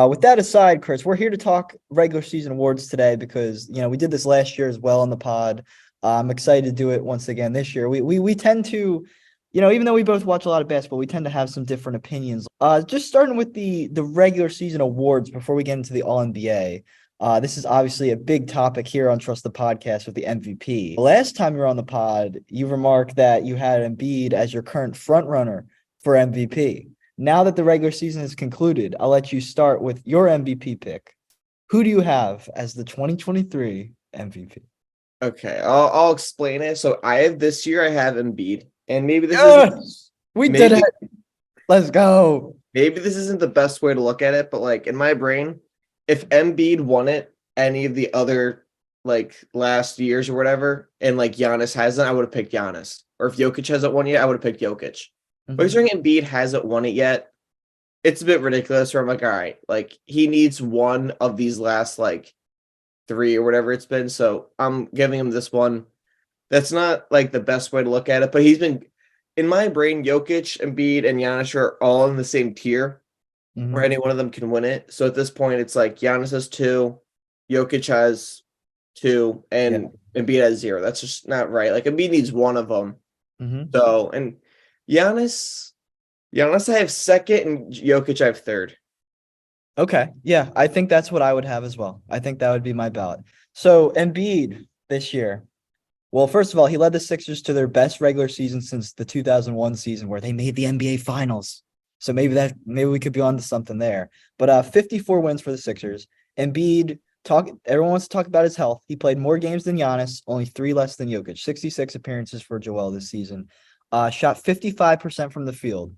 With that aside, Chris, we're here to talk regular season awards today because we did this last year as well on the pod. I'm excited to do it once again this year. We tend to, even though we both watch a lot of basketball, we tend to have some different opinions. Just starting with the regular season awards before we get into the All NBA. This is obviously a big topic here on Trust the Podcast with the MVP. Last time you were on the pod, you remarked that you had Embiid as your current front runner for MVP. Now that the regular season is concluded, I'll let you start with your MVP pick. Who do you have as the 2023 MVP? Okay, I'll explain it. So I have this year I have Embiid, and Yes, we did maybe it. Let's go. maybe this isn't the best way to look at it, but like in my brain, if Embiid won it any of the other like last years or whatever, and like Giannis hasn't, I would have picked Giannis. Or if Jokic hasn't won yet, I would have picked Jokic. But Mhm. considering Embiid hasn't won it yet, it's a bit ridiculous. Where I'm like, all right, like he needs one of these last like three or whatever it's been. So I'm giving him this one. That's not like the best way to look at it, but he's been in my brain. Jokic, Embiid, and Giannis are all in the same tier where Mhm. any one of them can win it. So at this point, it's like Giannis has two, Jokic has two, Yeah. and Embiid has zero. That's just not right. Like Embiid needs one of them. Mhm. So and Giannis, Giannis I have second, and Jokic I have third. Okay. Yeah, I think that's what I would have as well. I think that would be my ballot. So Embiid this year. Well, first of all, he led the Sixers to their best regular season since the 2001 season where they made the NBA Finals. So maybe we could be on to something there. But 54 wins for the Sixers. Embiid everyone wants to talk about his health. He played more games than Giannis, only 3 less than Jokic. 66 appearances for Joel this season. Shot 55% from the field.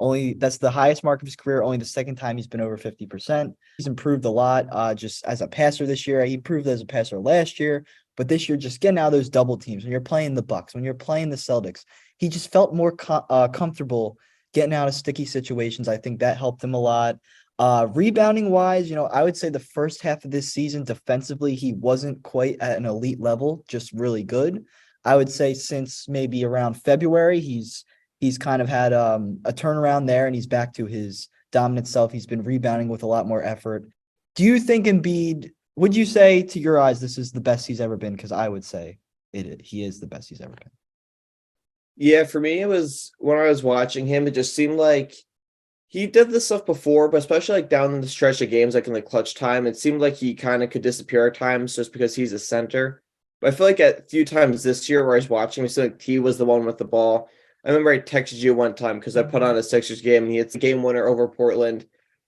Only that's the highest mark of his career. Only the second time he's been over 50%. He's improved a lot just as a passer this year. He improved as a passer last year, but this year just getting out of those double teams when you're playing the Bucks, when you're playing the Celtics, he just felt more comfortable getting out of sticky situations. I think that helped him a lot. Rebounding wise, I would say the first half of this season defensively, he wasn't quite at an elite level, just really good. I would say since maybe around February, he's kind of had a turnaround there and he's back to his dominant self. He's been rebounding with a lot more effort. Do you think Embiid, would you say to your eyes, this is the best he's ever been? Because I would say he is the best he's ever been. Yeah, for me, it was when I was watching him, it just seemed like he did this stuff before, but especially like down in the stretch of games, like in the clutch time, it seemed like he kind of could disappear at times just because he's a center. But I feel like at a few times this year where I was watching, it seemed like he was the one with the ball. I remember I texted you one time because I put on a Sixers game and he hits the game winner over Portland.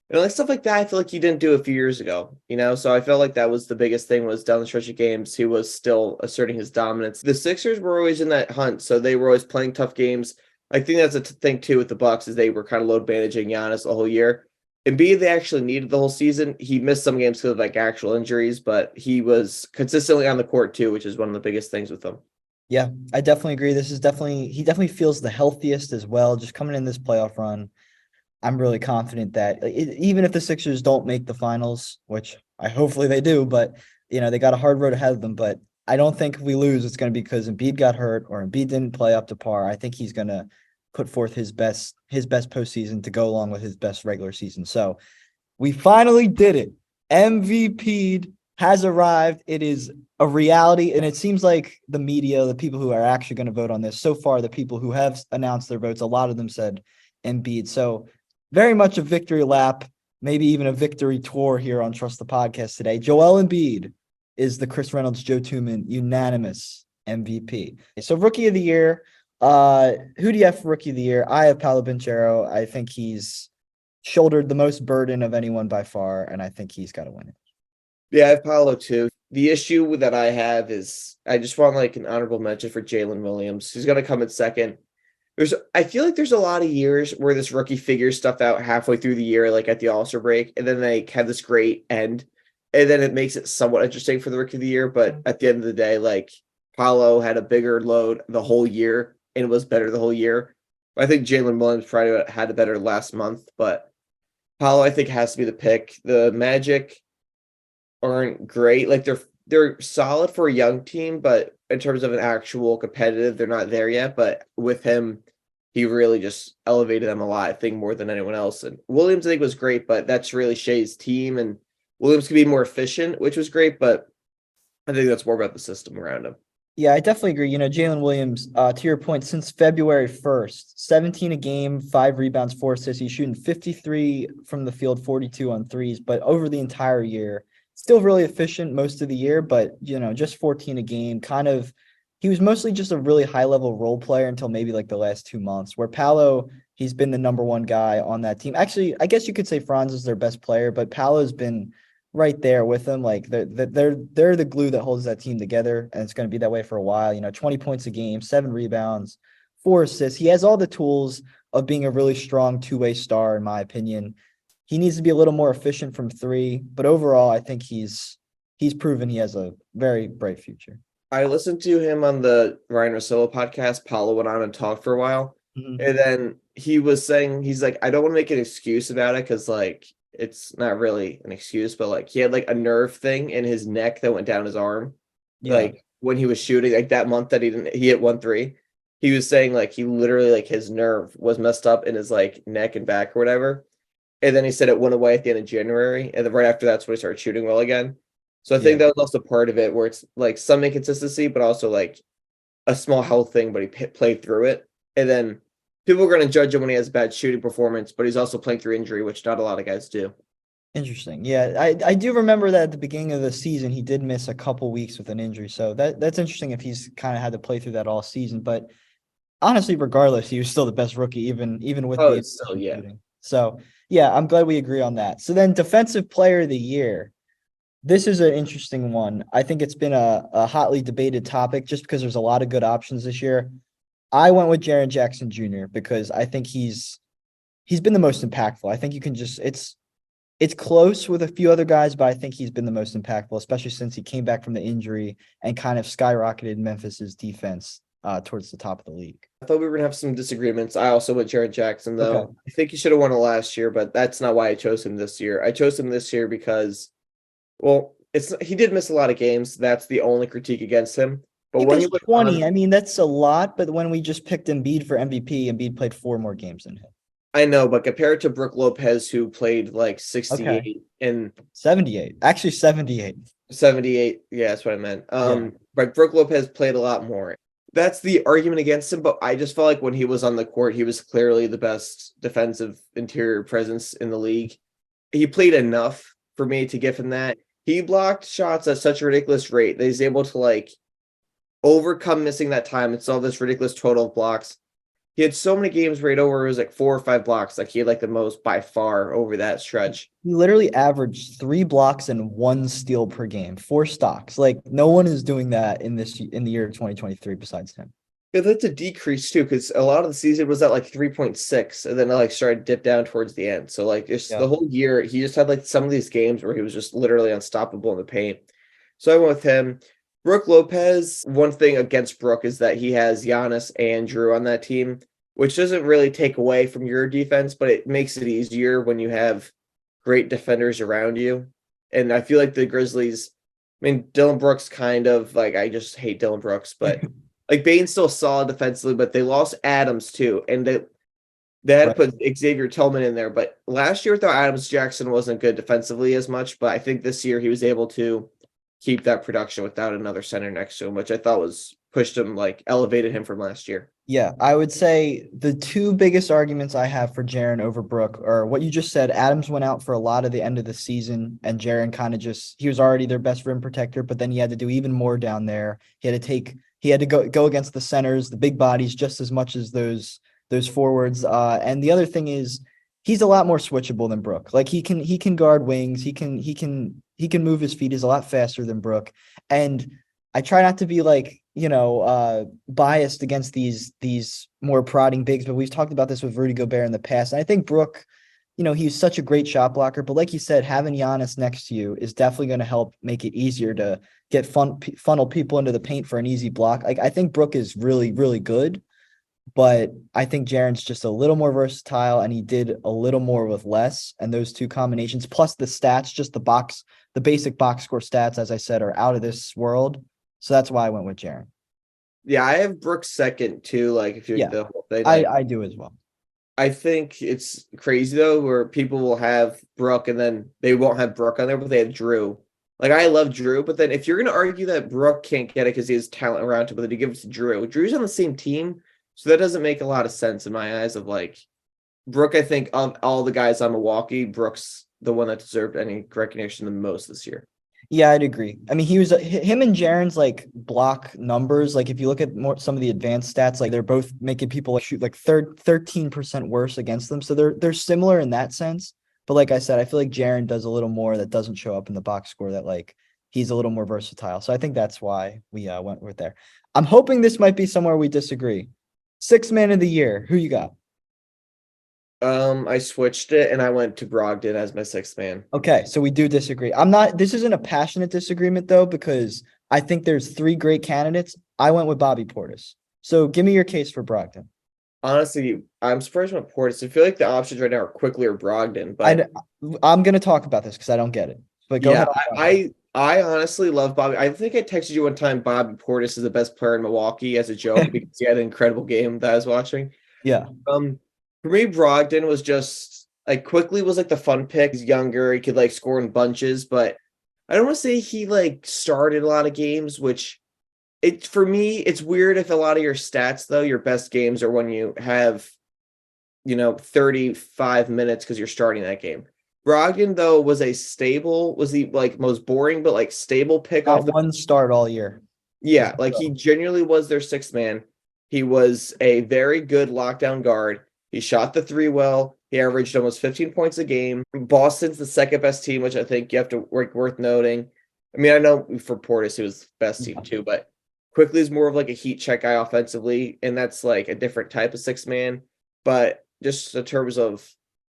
And like stuff like that, I feel like he didn't do a few years ago, you know? So I felt like that was the biggest thing was down the stretch of games. He was still asserting his dominance. The Sixers were always in that hunt, so they were always playing tough games. I think that's a thing too with the Bucks is they were kind of load managing Giannis the whole year. And B, they actually needed the whole season. He missed some games because of like actual injuries, but he was consistently on the court too, which is one of the biggest things with him. Yeah, I definitely agree. He definitely feels the healthiest as well. Just coming in this playoff run, I'm really confident that even if the Sixers don't make the finals, which I hopefully they do, but they got a hard road ahead of them. But I don't think if we lose, it's going to be because Embiid got hurt or Embiid didn't play up to par. I think he's going to put forth his best postseason to go along with his best regular season. So we finally did it. MVP has arrived. It is a reality, and it seems like the media, the people who are actually going to vote on this, so far, the people who have announced their votes, a lot of them said Embiid. So very much a victory lap, maybe even a victory tour here on Trust the Podcast today. Joel Embiid is the Chris Reynolds, Joe Tuman unanimous MVP. So rookie of the year. Who do you have for rookie of the year? I have Paolo Banchero. I think he's shouldered the most burden of anyone by far, and I think he's got to win it. Yeah, I have Paolo too. The issue that I have is I just want like an honorable mention for Jalen Williams. He's gonna come in second. I feel like there's a lot of years where this rookie figures stuff out halfway through the year, like at the All-Star break, and then they have this great end, and then it makes it somewhat interesting for the rookie of the year. But at the end of the day, like Paulo had a bigger load the whole year and was better the whole year. I think Jalen Williams probably had a better last month, but Paulo I think has to be the pick. The Magic aren't great. Like they're solid for a young team, but in terms of an actual competitive, they're not there yet. But with him, he really just elevated them a lot, I think, more than anyone else. And Williams, I think, was great, but that's really Shea's team. And Williams could be more efficient, which was great, but I think that's more about the system around him. Yeah, I definitely agree. Jalen Williams, to your point, since February 1st, 17 a game, 5 rebounds, 4 assists. He's shooting 53 from the field, 42 on threes, but over the entire year, still really efficient most of the year, but just 14 a game. He was mostly just a really high level role player until maybe like the last 2 months, where Paolo, he's been the number one guy on that team. Actually, I guess you could say Franz is their best player, but Paolo's been right there with them. Like they're the glue that holds that team together, and it's going to be that way for a while. 20 points a game, 7 rebounds, 4 assists. He has all the tools of being a really strong two-way star, in my opinion. He needs to be a little more efficient from three, but overall, I think he's proven he has a very bright future. I listened to him on the Ryan Russillo podcast. Paulo went on and talked for a while. Mm-hmm. And then he was saying, he's like, I don't want to make an excuse about it because, like, it's not really an excuse, but like he had like a nerve thing in his neck that went down his arm. Yeah. Like when he was shooting, like that month that he hit 1 3, he was saying like he literally, like, his nerve was messed up in his like neck and back or whatever. And then he said it went away at the end of January. And then right after that's when he started shooting well again. So I think that was also part of it, where it's like some inconsistency, but also like a small health thing, but he played through it. And then people are going to judge him when he has a bad shooting performance, but he's also playing through injury, which not a lot of guys do. Interesting. Yeah, I do remember that at the beginning of the season, he did miss a couple weeks with an injury. So that's interesting if he's kind of had to play through that all season. But honestly, regardless, he was still the best rookie, even with the shooting. So yeah, I'm glad we agree on that. So then defensive player of the year. This is an interesting one. I think it's been a hotly debated topic just because there's a lot of good options this year. I went with Jaren Jackson Jr. because I think he's been the most impactful. I think you can it's close with a few other guys, but I think he's been the most impactful, especially since he came back from the injury and kind of skyrocketed Memphis's defense towards the top of the league. I thought we were gonna have some disagreements. I also went Jaren Jackson, though. Okay. I think he should have won it last year, but that's not why I chose him this year. I chose him this year because, well, he did miss a lot of games. That's the only critique against him. But when he was 20, I mean, that's a lot. But when we just picked Embiid for MVP, Embiid played 4 more games than him. I know, but compared to Brook Lopez, who played like 68 and 78, actually 78. 78. Yeah, that's what I meant. But Brook Lopez played a lot more. That's the argument against him, but I just felt like when he was on the court, he was clearly the best defensive interior presence in the league. He played enough for me to give him that. He blocked shots at such a ridiculous rate that he's able to like overcome missing that time and solve this ridiculous total of blocks. He had so many games right over, it was like 4 or 5 blocks. Like he had like the most by far over that stretch. He literally averaged 3 blocks and 1 steal per game, 4 stocks. Like no one is doing that in the year 2023 besides him. Yeah, that's a decrease too, because a lot of the season was at like 3.6, and then it like started to dip down towards the end. So like the whole year, he just had like some of these games where he was just literally unstoppable in the paint. So I went with him. Brook Lopez, one thing against Brook is that he has Giannis and Drew on that team, which doesn't really take away from your defense, but it makes it easier when you have great defenders around you. And I feel like the Grizzlies, I mean, Dylan Brooks kind of like, I just hate Dylan Brooks, but like Bane's still solid defensively, but they lost Adams too. And they had to put Xavier Tillman in there. But last year without Adams, Jackson wasn't good defensively as much, but I think this year he was able to keep that production without another center next to him, which I thought was pushed him, like elevated him from last year. Yeah, I would say the 2 biggest arguments I have for Jaren over Brook are what you just said. Adams went out for a lot of the end of the season, and Jaren kind of he was already their best rim protector, but then he had to do even more down there. He had to go against the centers, the big bodies, just as much as those forwards. And the other thing is he's a lot more switchable than Brook. Like he can guard wings. He can move his feet. He's a lot faster than Brook. And I try not to be like, biased against these more prodding bigs, but we've talked about this with Rudy Gobert in the past. And I think Brook, he's such a great shot blocker, but like you said, having Giannis next to you is definitely going to help make it easier to get funnel people into the paint for an easy block. Like I think Brook is really, really good, but I think Jaren's just a little more versatile, and he did a little more with less. And those 2 combinations, plus the stats, just the basic box score stats, as I said, are out of this world. So that's why I went with Jaren. Yeah, I have Brooks second too. Like if you like Yeah, the whole thing, like I do as well. I think it's crazy though, where people will have Brooke and then they won't have Brooke on there, but they have Drew. Like I love Drew, but then if you're gonna argue that Brooke can't get it because he has talent around him, but then you give it to Drew. Drew's on the same team, so that doesn't make a lot of sense in my eyes. Of like Brooke, I think of all the guys on Milwaukee, Brooks the one that deserved any recognition the most this year. Yeah, I'd agree. I mean, he was him and Jaren's like block numbers. Like if you look at more some of the advanced stats, like they're both making people like shoot like 13% worse against them. So they're similar in that sense. But like I said, I feel like Jaren does a little more that doesn't show up in the box score. That like he's a little more versatile. So I think that's why we went with there. I'm hoping this might be somewhere we disagree. Sixth man of the year. Who you got? I switched it and I went to Brogdon as my sixth man. Okay, so we do disagree. I'm not, this isn't a passionate disagreement though, because I think there's three great candidates. I went with Bobby Portis. So give me your case for Brogdon. Honestly, I'm surprised about Portis. I feel like the options right now are Quickly or Brogdon, I, but I'm going to talk about this because I don't get it. But go yeah, ahead. I honestly love Bobby. I think I texted you one time. Bobby Portis is the best player in Milwaukee as a joke because he had an incredible game that I was watching. Yeah. For me, Brogdon was just like Quickly was like the fun pick. He's younger, he could like score in bunches, but I don't want to say he like started a lot of games, which it for me, it's weird if a lot of your stats though, your best games are when you have 35 minutes because you're starting that game. Brogdon though was the like most boring but like stable pick Not off the one start all year. yeah, like he genuinely was their sixth man. He was a very good lockdown guard. He shot the three well. He averaged almost 15 points a game. Boston's the second best team, which I think you have to worth noting. I mean, I know for Portis, he was the best team too, but Quickly is more of like a heat check guy offensively, and that's like a different type of six man. But just in terms of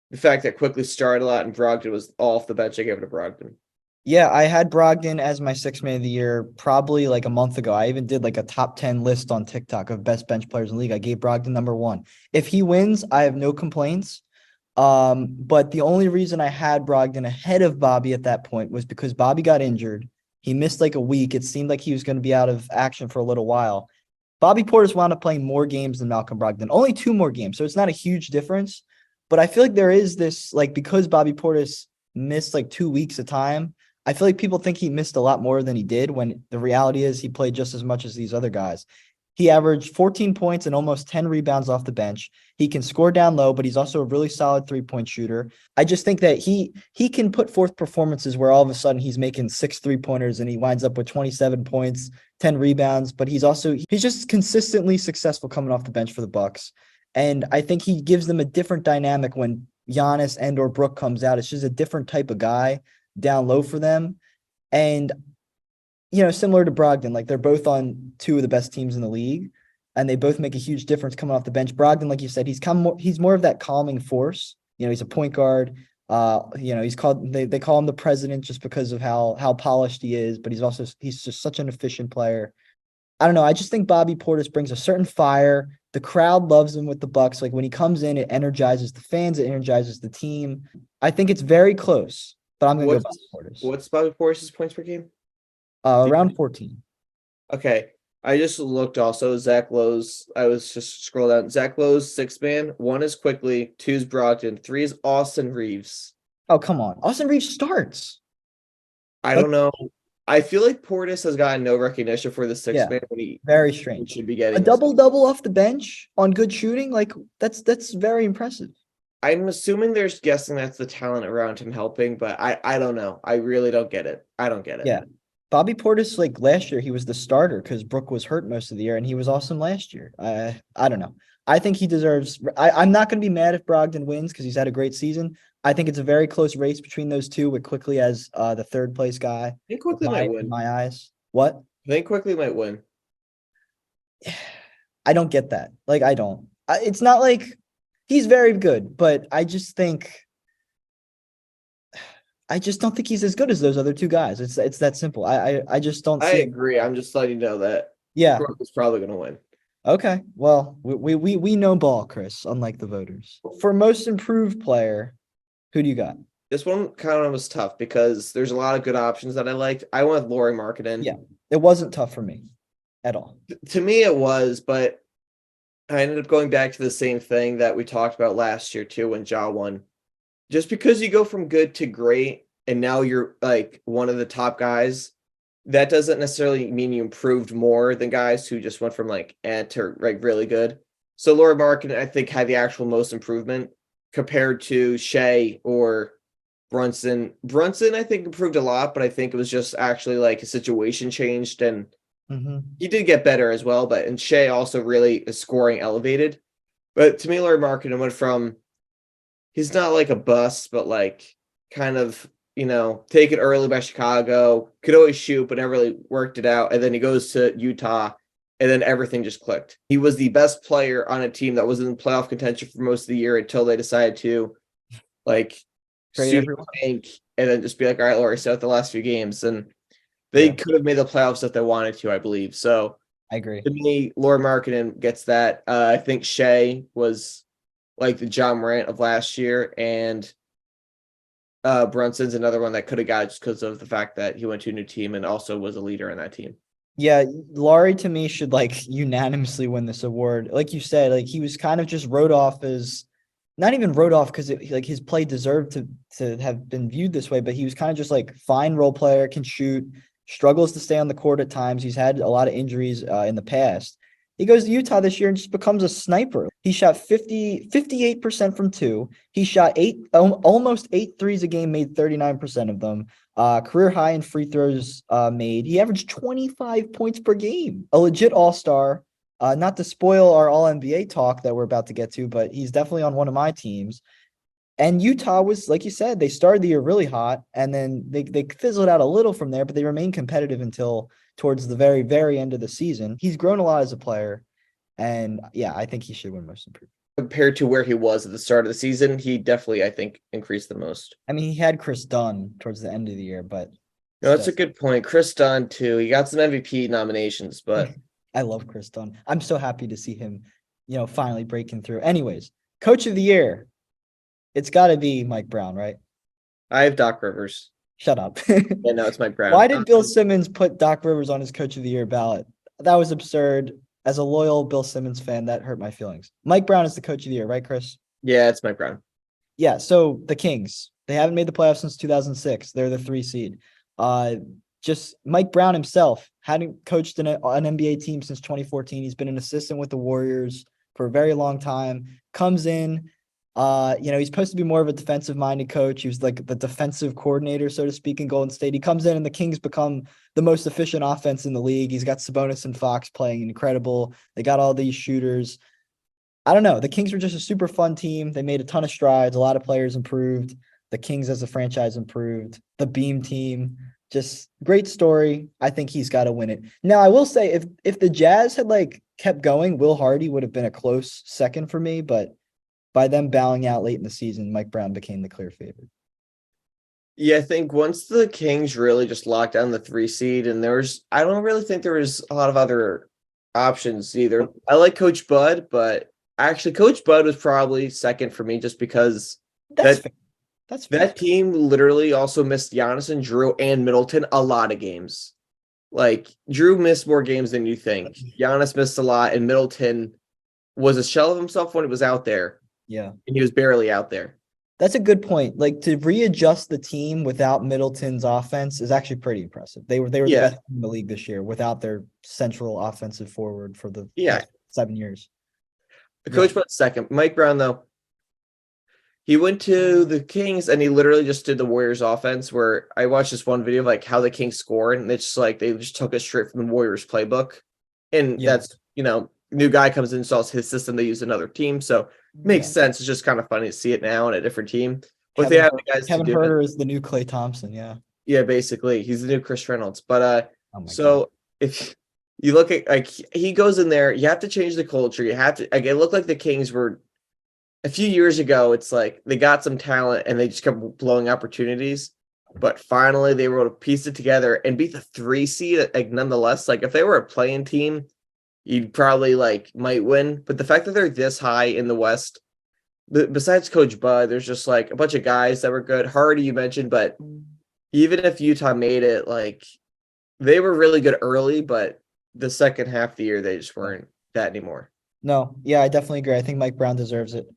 the fact that Quickly started a lot and Brogdon was off the bench, I gave it to Brogdon. Yeah, I had Brogdon as my sixth man of the year probably like a month ago. I even did like a top 10 list on TikTok of best bench players in the league. I gave Brogdon number one. If he wins, I have no complaints. But the only reason I had Brogdon ahead of Bobby at that point was because Bobby got injured. He missed like a week. It seemed like he was going to be out of action for a little while. Bobby Portis wound up playing more games than Malcolm Brogdon, only two more games. So it's not a huge difference. But I feel like there is this, like, because Bobby Portis missed like 2 weeks of time, I feel like people think he missed a lot more than he did when the reality is he played just as much as these other guys. He averaged 14 points and almost 10 rebounds off the bench. He can score down low, but he's also a really solid three-point shooter. I just think that he can put forth performances where all of a sudden he's making 6 3-pointers and he winds up with 27 points, 10 rebounds, but he's just consistently successful coming off the bench for the Bucks. And I think he gives them a different dynamic when Giannis and or Brook comes out. It's just a different type of guy down low for them. And similar to Brogdon, like they're both on two of the best teams in the league, and they both make a huge difference coming off the bench. Brogdon, like you said, he's more of that calming force. He's a point guard. They call him the president just because of how polished he is, but he's just such an efficient player. I don't know. I just think Bobby Portis brings a certain fire. The crowd loves him with the Bucks. Like when he comes in, it energizes the fans, it energizes the team. I think it's very close, but I'm gonna go Bobby Portis. What's Bobby Portis' points per game? Around 14. Okay. I just looked also Zach Lowe's. I was just scroll down. Zach Lowe's six man. One is Quickly, two is Brogdon, three is Austin Reeves. Oh, come on. Austin Reeves starts. I don't know. I feel like Portis has gotten no recognition for the six man when he very strange. should be A getting double off the bench on good shooting. Like that's very impressive. I'm assuming there's guessing that's the talent around him helping, but I don't know. I really don't get it. I don't get it. Yeah. Bobby Portis, like last year, he was the starter because Brook was hurt most of the year, and he was awesome last year. I don't know. I think he deserves. I'm not going to be mad if Brogdon wins because he's had a great season. I think it's a very close race between those two, with Quickly as the third place guy. I think Quickly might win. In my eyes, what? I think Quickly might win. I don't get that. Like I don't. It's not like he's very good, but I just don't think he's as good as those other two guys. It's that simple. I just don't see. I agree. I'm just letting you know that. Yeah, Brook is probably going to win. Okay. Well, we know ball, Chris, unlike the voters. For most improved player, who do you got? This one kind of was tough because there's a lot of good options that I liked. I went with Lauri Markkanen. Yeah, it wasn't tough for me. at all. To me, it was, but I ended up going back to the same thing that we talked about last year too when Ja won. Just because you go from good to great and now you're like one of the top guys, that doesn't necessarily mean you improved more than guys who just went from like to like really good. So Laura Markin, I think, had the actual most improvement compared to Shea or Brunson. Brunson, I think, improved a lot, but I think it was just actually like his situation changed and he did get better as well. But and Shea also really is scoring elevated. But to me, Laura Markin went from he's not like a bust, but like kind of, taken early by Chicago, could always shoot, but never really worked it out. And then he goes to Utah, and then everything just clicked. He was the best player on a team that was in playoff contention for most of the year until they decided to like Trade suit everyone. tank and then just be like, all right, Laurie, set out the last few games. And they could have made the playoffs if they wanted to, I believe. So I agree. to me, Laura Markkinen gets that. I think Shea was like the John Morant of last year, and Brunson's another one that could have got it just because of the fact that he went to a new team and also was a leader in that team. Yeah, Laurie to me should like unanimously win this award. Like you said, like he was kind of just wrote off as not even wrote off because like his play deserved to have been viewed this way, but he was kind of just like fine role player, can shoot, struggles to stay on the court at times. He's had a lot of injuries in the past. He goes to Utah this year and just becomes a sniper. He shot 58% from two. He shot almost 8 threes a game, made 39% of them. Career high in free throws made. He averaged 25 points per game. A legit all-star. Not to spoil our All-NBA talk that we're about to get to, but he's definitely on one of my teams. And Utah was, like you said, they started the year really hot, and then they fizzled out a little from there, but they remained competitive until towards the very, very end of the season. He's grown a lot as a player, and yeah, I think he should win most improved. Compared to where he was at the start of the season, he definitely, I think, increased the most. I mean, he had Chris Dunn towards the end of the year, but No, that's a good point. Chris Dunn, too. He got some MVP nominations, but I love Chris Dunn. I'm so happy to see him, finally breaking through. Anyways, coach of the year. It's got to be Mike Brown, right? I have Doc Rivers. Shut up. Yeah, no, it's Mike Brown. Why did Bill Simmons put Doc Rivers on his coach of the year ballot? That was absurd. As a loyal Bill Simmons fan, that hurt my feelings. Mike Brown is the coach of the year, right, Chris? Yeah, it's Mike Brown. Yeah, so the Kings, they haven't made the playoffs since 2006. They're the 3 seed. Just Mike Brown himself hadn't coached an NBA team since 2014. He's been an assistant with the Warriors for a very long time. Comes in, he's supposed to be more of a defensive-minded coach. He was like the defensive coordinator, so to speak, in Golden State. He comes in and the Kings become the most efficient offense in the league. He's got Sabonis and Fox playing incredible. They got all these shooters. I don't know. The Kings were just a super fun team. They made a ton of strides. A lot of players improved. The Kings as a franchise improved. The Beam team, just great story. I think he's got to win it. Now, I will say if the Jazz had like kept going, Will Hardy would have been a close second for me, but by them bowing out late in the season, Mike Brown became the clear favorite. Yeah, I think once the Kings really just locked down the 3 seed, and I don't really think there was a lot of other options either. I like Coach Bud, but actually Coach Bud was probably second for me just because That's fair. That's fair. That team literally also missed Giannis and Drew and Middleton a lot of games. Like Drew missed more games than you think. Giannis missed a lot, and Middleton was a shell of himself when he was out there. Yeah. And he was barely out there. That's a good point. Like to readjust the team without Middleton's offense is actually pretty impressive. They were the best team in the league this year without their central offensive forward for the past 7 years. Coach Bud second. Mike Brown, though, he went to the Kings and he literally just did the Warriors offense where I watched this one video of like how the Kings scored, and it's like they just took it straight from the Warriors playbook. And that's, new guy comes in, installs his system, they use another team. So it makes sense. It's just kind of funny to see it now on a different team. But they have the guys Kevin to do Huerter it. is the new Klay Thompson, yeah. Yeah, basically. He's the new Chris Reynolds. But God. If you look at like he goes in there, you have to change the culture. You have to like it looked like the Kings were a few years ago, it's like they got some talent and they just kept blowing opportunities. But finally, they were able to piece it together and beat the 3 seed. Like nonetheless, like if they were a playing team, you'd probably like might win. But the fact that they're this high in the West, besides Coach Bud, there's just like a bunch of guys that were good. Hardy, you mentioned, but even if Utah made it, like they were really good early, but the second half of the year they just weren't that anymore. No, yeah, I definitely agree. I think Mike Brown deserves it.